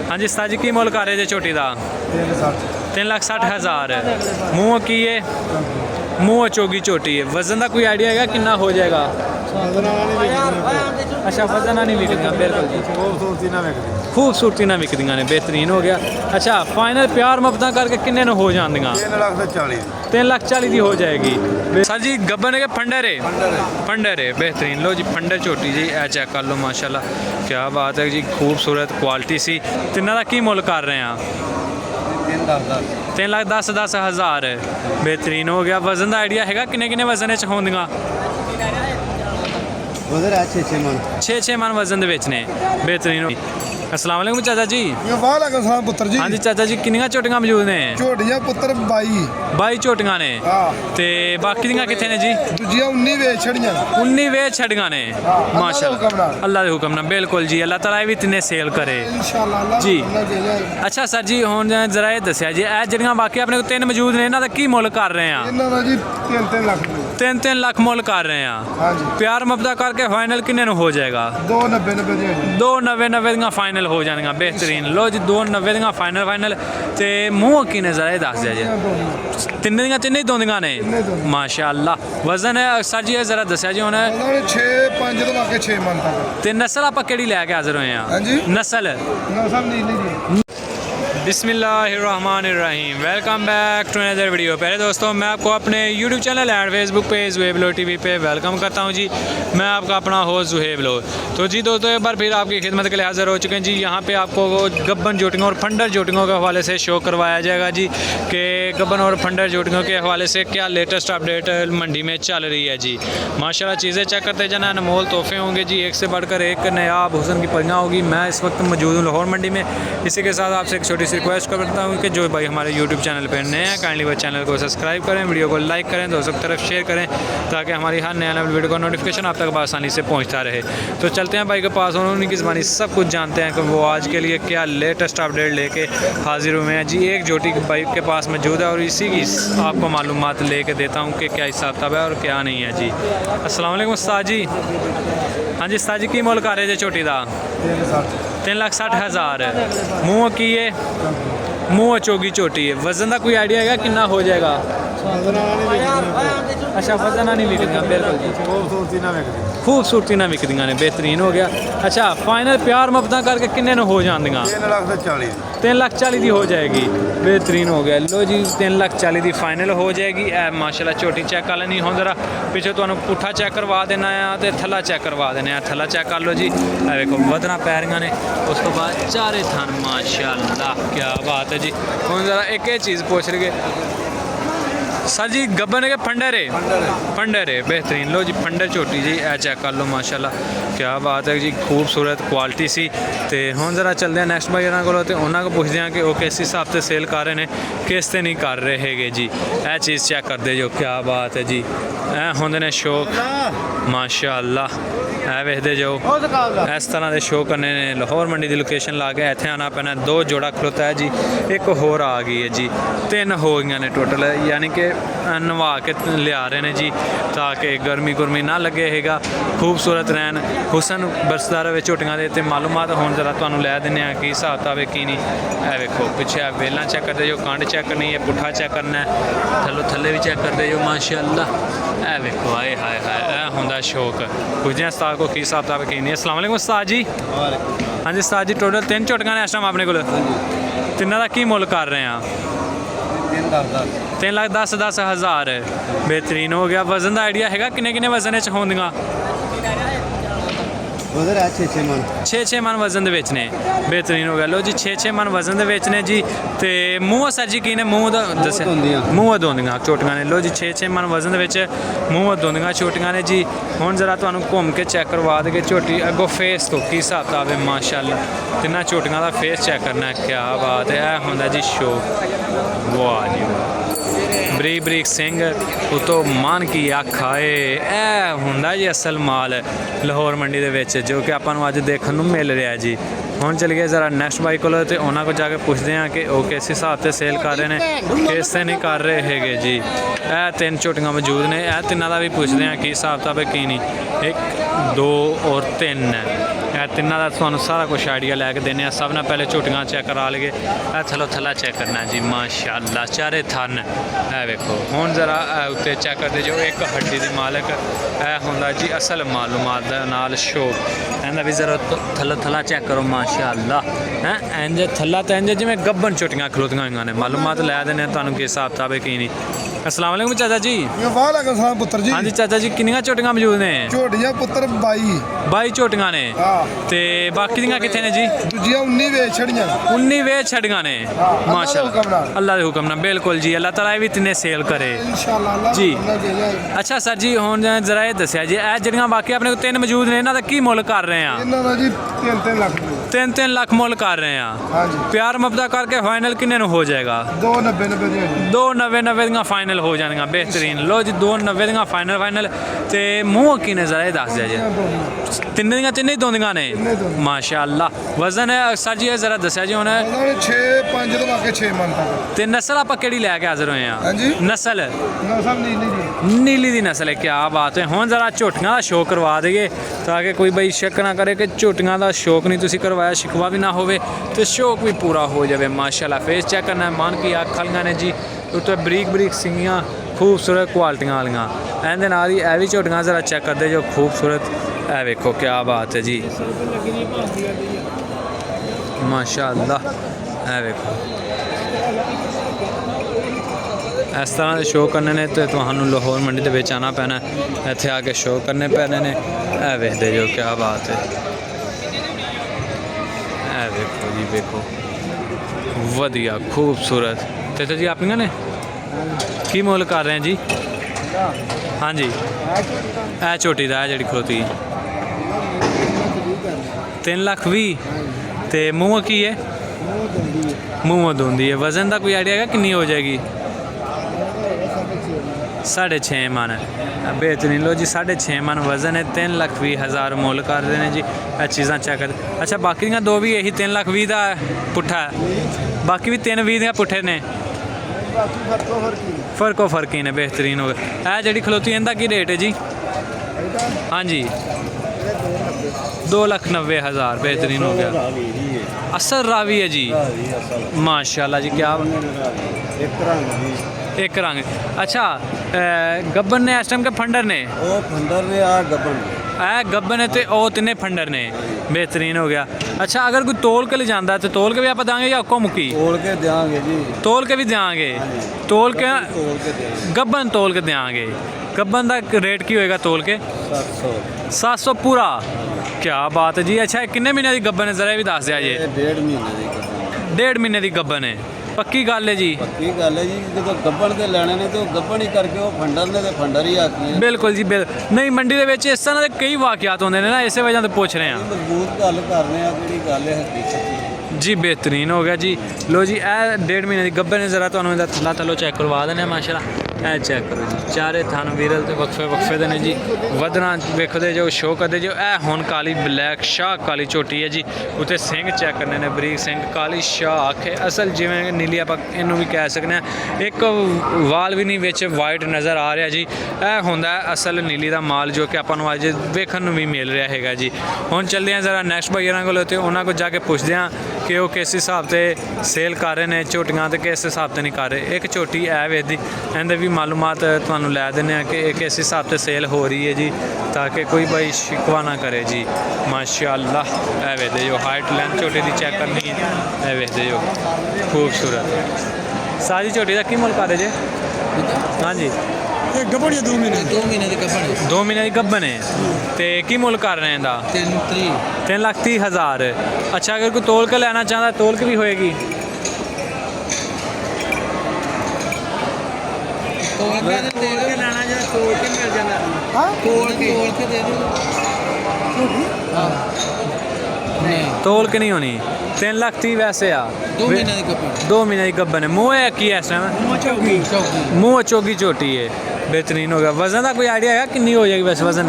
हाँ जी उस्ताद जी की मुल कर रहे जे झोटी का? 3,60,000। मूँह की है? मूँह चोगी झोटी है। वजन का कोई आइडिया है कितना हो जाएगा? अच्छा वजन नहीं विकदियाँ बिल्कुल जी, खूबसूरती ना विकदियाँ ने, बेहतरीन हो गया। अच्छा फाइनल प्यार मुहब्बत करके किन्ने हो जाएंदियाँ? 3,40,000 की हो जाएगी। सर जी गब्बन है कि फंडर है? फंडर है, बेहतरीन। लो जी फंडर झोटी जी ए चेक कर लो माशाल्लाह, क्या बात है जी, खूबसूरत क्वालिटी सी। तिना का की मुल कर रहे हैं? 3,10,000। बेहतरीन हो गया। वजन का आइडिया है किन्ने किन्ने वजन होंदियाँ? 6-6 मन वजन बेचने, बेहतरीन। अस्सलाम वालेकुम चाचा जी। वालेकुम सलाम पुत्र जी। हाँ जी चाचा जी किन्नियां झोटियां मौजूद ने? झोटियां पुत्र 22 झोटियां ने। ते बाकी दियां कित्थे ने जी? दूजियां 19 वेच छड़ियां। 19 वेच छड़ियां ने माशाल्लाह, अल्लाह दे हुक्म नाल। बिल्कुल जी, अल्लाह ताला भी तिन्ने सेल करे इंशाअल्लाह जी। अच्छा सर जी हुण जरा ये दस्सिया जी ए जेहड़ियां बाकी अपने कोल 3 मौजूद ने इन्हां दा की मुल कर रहे हैं? इन्हां दा जी 3-3 लाख। 3-3 लाख मुल कर रहे हैं। हां जी। प्यार मुहब्बत करके फाइनल किन्ने नु हो जाएगा? 290 दी। 290 दियां फाइनल हो जाएगा, बेहतरीन। लो जी 290 दियां फाइनल। ते मूँह की नजर है दस दिया जी? तिन्ने दियां तिन्ने ही दोंदियां ने माशाअल्लाह। वजन है सर जी जरा दस्सिया जी हुण? 6-5 तो लाके 6 मन तक। ते नस्ल आप केड़ी लैके हाजिर होए हैं? हां जी नस्ल नहीं। बिस्मिल्लाहिर्रहमानिर्रहीम। Welcome back to another video. पहले दोस्तों मैं आपको अपने YouTube channel and Facebook page Zuhaib लोग टीवी पे वेलकम करता हूं जी। मैं आपका अपना होस्ट ज़ुहैब लोग। तो जी दोस्तों एक बार फिर आपकी खिदमत के लिए हाज़िर हो चुके हैं जी। यहाँ पे आपको गब्बन जोटियों और फंडर जोटियों के हवाले से शो करवाया जाएगा जी कि गब्बन और फंडर जोटियों के हवाले से क्या लेटेस्ट अपडेट मंडी में चल रही है जी। माशाल्लाह चीज़ें चेक करते जाना, अनमोल तोहफे होंगे जी, एक से बढ़कर एक नयाब हुस्न की परियाँ होगी। मैं इस वक्त मौजूद हूँ लाहौर मंडी में। इसी के साथ आपसे एक छोटी सी रिक्वेस्ट करता हूँ कि जो भाई हमारे यूट्यूब चैनल पर नए हैं काइंडली वो चैनल को सब्सक्राइब करें, वीडियो को लाइक करें, दोस्तों की तरफ शेयर करें ताकि हमारी हर नया वीडियो का नोटिफिकेशन आप तक आसानी से पहुँचता रहे। तो चलते हैं भाई के पास, उन्हीं की ज़बानी सब कुछ जानते हैं कि वो आज के लिए क्या लेटेस्ट अपडेट लेके हाजिर हुए हैं जी। एक जोटी बाइक के पास मौजूद है और इसी की आपको मालूमात लेके देता हूँ कि क्या हिसाब किताब है और क्या नहीं है जी। अस्सलाम वालेकुम उस्ताद जी। हाँ जी उस्ताद जी की मुल कर रहे जे झोटी का? 3,60,000। मूँह की है? मूँह चोगी झोटी है। वजन का कोई आइडिया है कितना हो जाएगा? अच्छा वजन नहीं विकदियाँ बिल्कुल जी, खूबसूरती ना विकदियाँ ने, बेहतरीन हो गया। अच्छा फाइनल प्यार मुहब्बत करके किन्ने हो जाएंदियाँ? 3,40,000 की हो जाएगी, बेहतरीन हो गया। लो जी 3,40,000 की फाइनल हो जाएगी। माशाल्लाह झोटी चेक कर लेनी हो जरा पिछे तो पुट्ठा चेक करवा देना है तो थला चेक करवा देना। थला चेक कर लो जी, देखो वधना पैरियां ने, उस तो बाद चारे थान माशाल्लाह क्या बात है जी। हम जरा एक चीज़ पूछ रही है सर जी गब्बन है कि फंडर है? फंडर है, बेहतरीन। लो जी फंडर झोटी जी ए चेक कर लो माशाल्लाह क्या बात है जी, खूबसूरत क्वालिटी सी। तो हम जरा चलते हैं नैक्सट भाई को उन्होंने पुछते हैं कि वो किस हिसाब से सेल कर रहे हैं, किस ते नहीं कर रहे है जी। ए चीज़ चेक करते जो, क्या बात है जी। ए होंदे ने शौक माशाल्लाह, ए वेखते जो इस तरह के शो करने ने। लाहौर मंडी की लोकेशन ला के इतने आना पैना। 2 जोड़ा खलोता है जी, एक होर आ गई है जी, 3 हो गई ने टोटल, यानी कि नवा के लिया रहे हैं जी ताकि गर्मी गुरमी ना लगे हैगा, खूबसूरत रहन, हुसन बरसदा रहे झोटियां दे। ते मालूमात हुण जरा तुहानूं लै दिंदे आ कि हिसाब किताब की नहीं। ए वेखो पिछे वेलां चेक करते जो, कंड चेक करनी है, पुट्ठा चेक करना है, थल्ले भी चेक करते जो माशाल्लाह। ए वेखो आए हाय हाय ए हुंदा शौक। पुछदे हैं उस्ताद को की हिसाब किताब की नहीं। अस्सलाम वालेकुम उस्ताद जी। हाँ जी उस्ताद जी टोटल 3 झोटियां ने इस टाइम अपने कोल? तिन्ना दा की मुल कर रहे हैं? 3,10,000। बेहतरीन हो गया। वजन का आइडिया है किन्ने किन्ने वजन होंदियां? 6-6 मन वजन दे बेचने, बेहतरीन हो गया। लो जी 6-6 मन वजन दे बेचने जी। ते मूँह सर जी की ने मूँह दा दस्सिया? मूँह दोंदियां झोटियां ने। लो जी 6-6 मन वजन दे विच मूँह दोंदियां झोटियां ने जी। हुण जरा तुहानूं घूम के चेक करवा देगे झोटी अगों फेस तो की हिसाब किताब है माशाल्लाह। तिन्हां झोटियां दा फेस चेक करना है, क्या बात है। हुंदा जी शो, वाह जी वाह, बरीक बरीक सिंह उतो मन की अख आए। ए हुंदा जी असल माल लाहौर मंडी दे विच जो कि आपां नूं अज देखण नूं मिल रहा है जी। हुण चल गए जरा नैक्सट बाई को उन्होंने को जाके पुछते हैं कि वो किस हिसाब से सेल कर रहे हैं, किस से नहीं कर रहे है जी। ए 3 झोटियां मौजूद ने, ए 3 का भी पुछते हैं कि हिसाब किताब की नहीं। 1 2 और 3 है। ਤਿੰਨਾਂ ਦਾ ਤੁਹਾਨੂੰ ਸਾਰਾ ਕੁਝ ਆਈਡੀਆ ਲੈ ਕੇ ਦਿੰਦੇ ਆ। ਸਭ ਨਾਲ ਪਹਿਲੇ ਝੋਟੀਆਂ ਚੈੱਕ ਕਰਾ ਲਈਏ। ਇਹ ਥੱਲੋਂ ਥੱਲਾ ਚੈੱਕ ਕਰਨਾ ਜੀ, ਮਾਸ਼ਾਅੱਲਾ ਚਾਰੇ ਥਣ। ਇਹ ਵੇਖੋ ਹੁਣ ਜ਼ਰਾ ਉੱਤੇ ਚੈੱਕ ਕਰਦੇ ਜੋ ਇੱਕ ਹੱਡੀ ਦੀ ਮਾਲਕ ਇਹ ਹੁੰਦਾ ਜੀ ਅਸਲ ਮਾਲੂਮਾਤ ਦੇ ਨਾਲ ਸ਼ੋ। ਇਹਦਾ ਵੀ ਜ਼ਰਾ ਥੱਲਾ ਥੱਲਾ ਚੈੱਕ ਕਰੋ, ਮਾਸ਼ਾਅੱਲਾ ਹੈ ਇੰਜ ਥੱਲਾ ਤਾਂ ਇੰਜ ਜਿਵੇਂ ਗੱਬਨ ਝੋਟੀਆਂ ਖਲੋਤੀਆਂ ਹੋਈਆਂ ਨੇ। ਮਾਲੂਮਾਤ ਲੈ ਦਿੰਦੇ ਆ ਤੁਹਾਨੂੰ ਕਿ ਹਿਸਾਬ ਕਿਤਾਬ ਹੈ ਕੀ ਨਹੀਂ। अस्सलाम वालेकुम चाचा जी। वालेकुम सलाम पुत्र जी। हाँ जी चाचा जी, किन्नियां झोटियां मौजूद ने? झोटियां पुत्र 22 झोटियां ने ते बाकी दियां कित्थे ने जी? दूजियां 19 वे छड़ियां 19 वे छड़ियां ने। माशाअल्लाह अल्लाह दे हुक्म नाल बिल्कुल जी। अल्लाह ताला भी तिन्ने सेल करे इंशाअल्लाह जी। अच्छा सर जी हुण जरा ये दस्सिया जी ए जेहड़ियां बाकी अपने कोल 3 मौजूद ने इन्हां दा की मुੱਲ कर रहे हैं? इन्हां दा जी 3-3 लाख 3-3 लाख मुੱਲ कर रहे हैं। हां जी। प्यार मुबदा करके फाइनल किन्ने नु हो जाएगा? 290 दी 290 ਦੀਆਂ फाइनल हो जाएगा। बेहतरीन लो जी 290 ਦੀਆਂ फाइनल ਤੇ ਮੂੰਹ ਕੀ ਨਜ਼ਰ ਇਹ ਦੱਸ ਦਿਆ ਜੀ। ਤਿੰਨੇ ਹੀ ਦੋਂਦੀਆਂ ਨੇ ਮਾਸ਼ਾਅੱਲਾ। ਵਜ਼ਨ ਹੈ ਸਰ ਜੀ ਇਹ ਜ਼ਰਾ ਦੱਸਿਆ ਜੀ ਹੁਣ 6-5 ਤੋਂ ਲਾ ਕੇ 6 ਮਨ ਤੱਕ। ਤੇ ਨਸਲ ਆਪਾਂ ਕਿਹੜੀ ਲੈ ਕੇ ਹਾਜ਼ਰ ਹੋਏ ਆ? ਹਾਂਜੀ ਨਸਲ ਨੀਲੀ ਦੀ ਨਸਲ ਹੈ। ਕੀ ਬਾਤ ਹੈ। ਹੁਣ ਜ਼ਰਾ ਝੋਟੀਆਂ ਦਾ ਸ਼ੌਕ ਕਰਵਾ ਦਈਏ ਤਾਂ ਕਿ ਕੋਈ ਬਈ ਸ਼ੱਕ ਨਾ ਕਰੇ ਕਿ ਝੋਟੀਆਂ ਦਾ ਸ਼ੌਕ ਨਹੀਂ ਤੁਸੀਂ ਕਰਵਾਇਆ, ਸ਼ਿਕਵਾ ਵੀ ਨਾ ਹੋਵੇ ਤੇ ਸ਼ੌਕ ਵੀ ਪੂਰਾ ਹੋ ਜਾਵੇ। ਮਾਸ਼ਾਅੱਲਾ ਫੇਸ ਚੈੱਕ ਕਰਨਾ ਮਨ ਕੀ ਅੱਖ ਵਾਲੀਆਂ ਨੇ ਜੀ, ਉੱਤੇ ਬਰੀਕ ਸਿੰਗੀਆਂ खूबसूरत क्वालिटियां वालियां। ਇਹਦੇ ਨਾਲ ਹੀ ਇਹ ਵੀ ਝੋਟੀਆਂ ਜ਼ਰਾ ਚੈੱਕ ਕਰਦੇ ਜੋ ਖੂਬਸੂਰਤ। ਇਹ ਵੇਖੋ ਕੀ ਬਾਤ ਹੈ ਜੀ, ਮਾਸ਼ਾਅੱਲਾ। ਇਹ ਵੇਖੋ ਇਸ ਤਰ੍ਹਾਂ ਦੇ ਸ਼ੋਅ ਕਰਨੇ ਨੇ ਤੇ ਤੁਹਾਨੂੰ ਲਾਹੌਰ ਮੰਡੀ ਦੇ ਵਿੱਚ ਆਉਣਾ ਪੈਣਾ, ਇੱਥੇ ਆ ਕੇ ਸ਼ੋਅ ਕਰਨੇ ਪੈਣੇ ਨੇ। ਇਹ ਵੇਖਦੇ ਜੋ ਕੀ ਬਾਤ ਹੈ। ਇਹ ਵੇਖੋ ਜੀ, ਵੇਖੋ ਵਧੀਆ ਖੂਬਸੂਰਤ। ਤੇ ਜੀ ਆਪਣੀਆਂ ਨੇ ਕੀ ਮੁੱਲ ਕਰ ਰਹੇ ਜੀ? ਹਾਂਜੀ ਇਹ ਝੋਟੀ ਦਾ ਜਿਹੜੀ ਖਲੋਤੀ 3 ਲੱਖ 20 ਤੇ ਮੂੰਹ ਕੀ ਹੈ? ਮੂੰਹ ਦੋਂਦੀ ਹੈ। ਵਜ਼ਨ ਦਾ ਕੋਈ ਆਈਡੀਆ ਹੈਗਾ ਕਿੰਨੀ ਹੋ ਜਾਏਗੀ? 6.5 ਮਨ। बेहतरीन लो जी 6.5 मन वजन है। 3,20,000 मुੱਲ ਕਰਦੇ ਨੇ ਜੀ। ਇਹ ਚੀਜ਼ਾਂ ਚੈੱਕ ਕਰ। ਅੱਛਾ ਬਾਕੀ ਦੀਆਂ ਦੋ ਵੀ ਇਹੀ 3,20,000 ਦਾ ਪੁੱਠਾ ਹੈ, ਬਾਕੀ ਵੀ 3,20,000 ਦੀਆਂ ਪੁੱਠੇ ਨੇ। फर्क ही ने। बेहतरीन हो गया। है जी खलोती इनका की रेट है जी? हाँ जी 2,90,000। बेहतरीन हो गया। असल रावी है जी माशाल्लाह जी। क्या एक रंग। अच्छा गब्बन ने इस टाइम के फंडर ने गब्बन है तो वो तिने फंडर ने। बेहतरीन हो गया। अच्छा अगर कोई तोल के ले जाता है तो तोल के भी आप देंगे या आपको मुक्की? तोल के देंगे जी। तोल के भी देंगे? तोल के गब्बन तोल के देंगे। गब्बन का रेट की होएगा तोल के? 700 पूरा। क्या बात है जी। अच्छा किन्ने महीने की गब्बन है जरा भी दस दिया जी? 1.5 महीने की गब्बन है। पक्की गल है जी? पक्की गल है जी। जो गब्बन के लेने ने तो गब्बन ही करके वो फंडर ने तो फंडर ही आती है। बिल्कुल जी नहीं मंडी के इस तरह के कई वाकयात होंगे ने ना, इस वजह से पूछ रहे हैं। मजबूत गल कर रहे हैं कि गल है हकीकत जी। बेहतरीन हो गया जी। लो जी ए 1.5 महीने की गब्बन है। जरा तुहानू थल्ला थल्लो चेक करवा देने माशाल्लाह। ए चेक करो जी चारे थन वीरल ते वक्फे दे ने जी। वधना वेखदे जो शो करदे जो। ए हुण काली ब्लैक शाह काली झोटी है जी। उत्ते सिंह चेक करने ने बरीक सिंह काली शाह आखे असल जिवें नीली आप इनू भी कह सकते हैं। एक वाल भी नहीं विच वाइट नज़र आ रहा जी। ए हुंदा असल नीली दा माल जो कि आपां नू अज वेखण नू भी मिल रहा हैगा जी। हुण चलदे हैं जरा नैक्सट भाईयां कोल ते उन्हां कोल जाके पुछदे हैं कि वो किस हिसाब से सेल कर रहे हैं झोटियां ते किस हिसाब से नहीं कर रहे। एक झोटी है वेदी इहदे भी मालूमात तुहानू लै दिंदे हैं कि किस हिसाब से सेल हो रही है जी, ताकि कोई भाई शिकवा ना करे जी। माशाअल्लाह है वेखदे जो हाइट लेंथ झोटी की चेक करनी है। है वेखदे जो खूबसूरत सारी झोटी का की मुल कर जे? हाँ जी 2 महीने की गब्बन है। 2 महीने की गब्बन है तो की मुल कर रहे हैं? 3,30,000। अच्छा अगर कोई तोल के लेना चाहता तोल के भी होएगी? तोल के नहीं होनी। 3,30,000 वैसे आ 2 महीने की गब्बन। 2 महीने की गब्बन है। मुँह है की इस टाइम? मुँह चौकी झोटी है। बेहतरीन हो गया। वजन का कोई आइडिया है कितनी हो जाएगी वैसे? वजन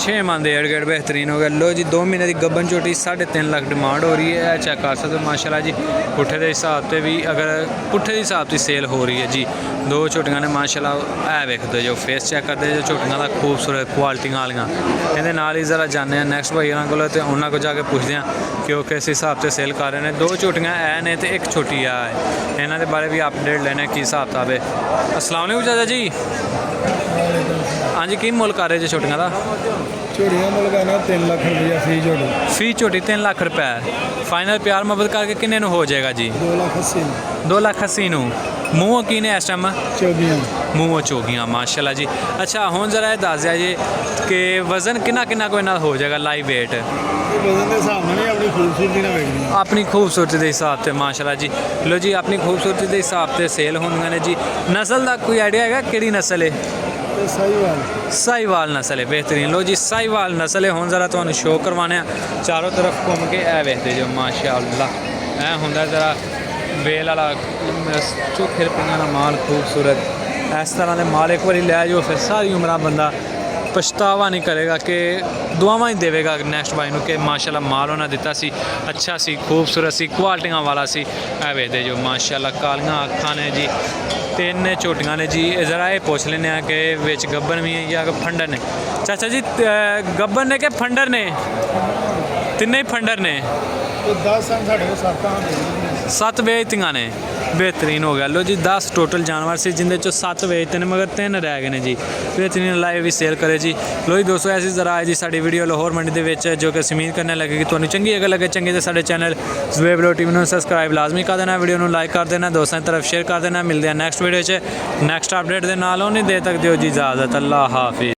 6 मन ਦੇ ਏੜ बेहतरीन हो गया। लो जी 2 महीने की गब्बन झोटी 3.5 लाख डिमांड हो रही है। चेक कर सकते हो माशाल्लाह जी। पुट्ठे के हिसाब से भी अगर पुट्ठे के हिसाब से सेल हो रही है जी। 2 झोटियां ने माशाल्लाह है वेखते जो फेस चेक करते जो झोटियां का खूबसूरत क्वालिटी वालियां। ये नाल ही जरा जाने नैक्सट भाई को उन्होंने को जाके पुछते हैं कि वो किस हिसाब से सेल कर रहे हैं। 2 झोटियां है ने तो एक छोटी है। इन्हों के बारे भी अपडेट लेने की हिसाब किताब है। अस्सलाम वालेकुम चाचा जी। हाँ जी की मुल कर रहे जी छोटियां का? ਝੋੜੀਆਂ ਮੁੱਲ ਕਰਨਾ 3 ਲੱਖ ਰੁਪਇਆ ਫੀ ਝੋੜੀ। फी झोटी 3 लाख रुपए। फाइनल प्यार मोहब्बत करके किन्ने हो जाएगा जी? 2 ਲੱਖ 80 2 लाख 80 ਨੂੰ। ਮੂੰਹੋਂ ਕੀ ਨੇ ਇਸ ਟਾਈਮ? ਚੌਗੀਆਂ ਮੂੰਹੋਂ ਚੋਗੀਆਂ ਮਾਸ਼ਾਅੱਲਾ ਜੀ। ਅੱਛਾ ਹੁਣ ਜ਼ਰਾ ਇਹ ਦੱਸ ਦਿਆ ਜੀ ਕਿ ਵਜ਼ਨ ਕਿੰਨਾ ਕੋਈ ਨਾਲ ਹੋ ਜਾਏਗਾ ਲਾਈਵ weight? ਵਜ਼ਨ ਦੇ ਹਿਸਾਬ ਨਾਲ ਨਹੀਂ ਆਪਣੀ ਖੂਬਸੂਰਤੀ ਨਾਲ ਵੇਖਣੀ ਆ। ਆਪਣੀ ਖੂਬਸੂਰਤੀ ਦੇ ਹਿਸਾਬ ਤੇ ਮਾਸ਼ਾਅੱਲਾ ਜੀ। ਲੋ ਜੀ ਆਪਣੀ ਖੂਬਸੂਰਤੀ ਦੇ ਹਿਸਾਬ ਤੇ ਸੇਲ ਹੁੰਦੀਆਂ ਨੇ ਜੀ। ਨਸਲ ਦਾ ਕੋਈ ਆਈਡੀਆ ਹੈਗਾ ਕਿਹੜੀ ਨਸਲ ਹੈ? ਤੇ ਸਾਹੀਵਾਲ साहिवाल नस्ल है बेहतरीन। लो जी साहिवाल नस्ल है। हुण जरा तुहानूं शो करवाने चारों तरफ घूम के ए वेखदे जो माशाअल्लाह ऐ हुंदा जरा बेल वाला चोखे रपियां दा माल खूबसूरत। इस तरह के माल एक बारी लै जाओ फिर सारी उम्र बंदा पछतावा नहीं करेगा कि दुआवां ही देवेगा नैक्सट भाई नूं कि माशाअल्लाह माल उन्हें दिता सी अच्छा सी खूबसूरत सी क्वालिटियां वाला सी। ए वेखदे जो माशाअल्लाह कालियां अखां ने जी। 3 झोटियां ने जी। ज़रा ये पूछ लेने कि विच गब्बन भी है या फंडर ने? चाचा जी गब्बन ने कि फंडर ने? तिन्ने ही फंडर ने। ਤੇ 10 ਸਾਲ ਸਾਡੇ ਕੋਲ 7 ਆ 7 बेचतियां ने। बेहतरीन हो गया। लो जी 10 टोटल जानवर से जिंदे चो 7 बेचते हैं मगर 3 रह गए हैं जी। बेहतरीन लाइव भी सेल करे जी। लो जी दोस्तों ऐसी जरा है जी साड़ी वीडियो लाहौर मंडी के विच जो कि उम्मीद करने लगे कि तुहानूं चंगी अगर लगे चंगी तो साडे चैनल ज़ुबैब लोग टीवी सबसक्राइब लाजमी कर देना। वीडियो नूं लाइक कर देना दोस्तों की तरफ शेयर कर देना। मिलते हैं नैक्सट वीडियो नैक्सट अपडेट के नाल। उन्हीं देर तक दिओ जी इजाज़त। अल्लाह हाफिज़।